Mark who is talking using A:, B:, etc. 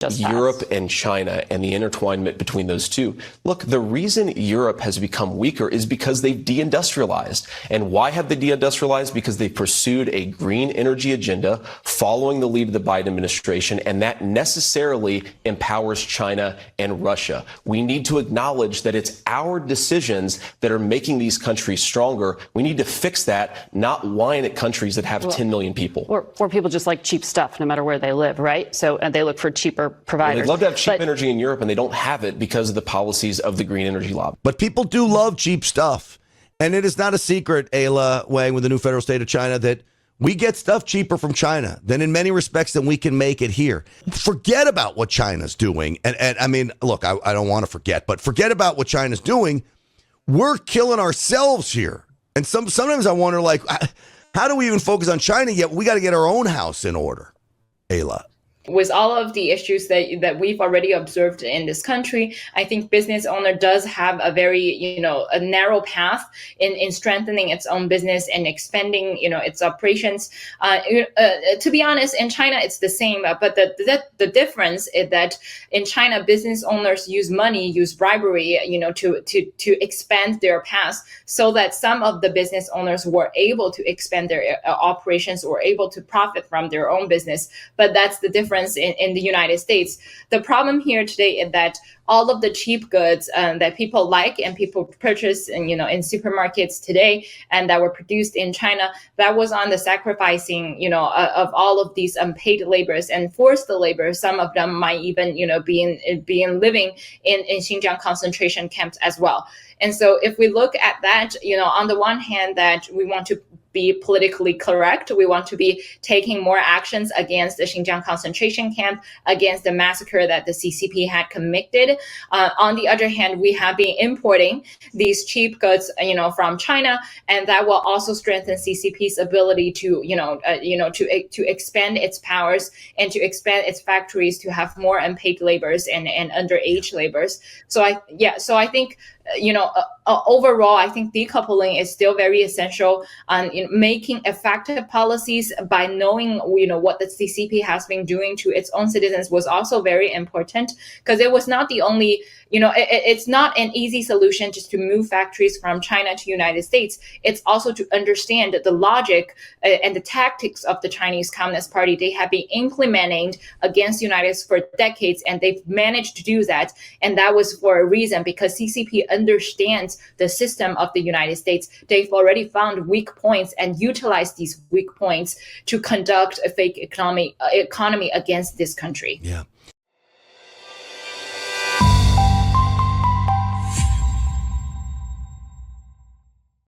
A: Europe and China and the intertwinement between those two. Look, the reason Europe has become weaker is because they've deindustrialized. And why have they deindustrialized? Because they pursued a green energy agenda following the lead of the Biden administration, and that necessarily empowers China and Russia. We need to acknowledge that it's our decisions that are making these countries stronger. We need to fix that, not whine at countries that have 10 million people.
B: Or people just like cheap stuff no matter where they live, right? So they look for cheaper providers.
A: Well, they'd love to have cheap energy in Europe, and they don't have it because of the policies of the green energy lobby.
C: But people do love cheap stuff. And it is not a secret, Aila, Wang, with the new federal state of China, that we get stuff cheaper from China than in many respects than we can make it here. Forget about what China's doing. And I mean, look, I don't want to forget, but forget about what China's doing. We're killing ourselves here. And sometimes I wonder, like, how do we even focus on China yet? We got to get our own house in order, Aila.
D: With all of the issues that we've already observed in this country, I think business owner does have a very, a narrow path in strengthening its own business and expanding, its operations. To be honest, in China, it's the same. But the difference is that in China, business owners use bribery, to expand their paths, so that some of the business owners were able to expand their operations or able to profit from their own business. But that's the difference in the United States. The problem here today is that all of the cheap goods that people like and people purchase in supermarkets today and that were produced in China, that was on the sacrificing, of all of these unpaid laborers and forced labor. Some of them might even, be living in Xinjiang concentration camps as well. And so if we look at that, on the one hand, that we want to be politically correct. We want to be taking more actions against the Xinjiang concentration camp, against the massacre that the CCP had committed. On the other hand, we have been importing these cheap goods, from China, and that will also strengthen CCP's ability to, to expand its powers and to expand its factories to have more unpaid laborers and underage laborers. So I think, overall, I think decoupling is still very essential in making effective policies by knowing, what the CCP has been doing to its own citizens was also very important, because it was not the only, it's not an easy solution just to move factories from China to United States. It's also to understand the logic and the tactics of the Chinese Communist Party. They have been implementing against the United States for decades, and they've managed to do that. And that was for a reason, because CCP understands the system of the United States. They've already found weak points and utilized these weak points to conduct a fake economy against this country.
C: Yeah.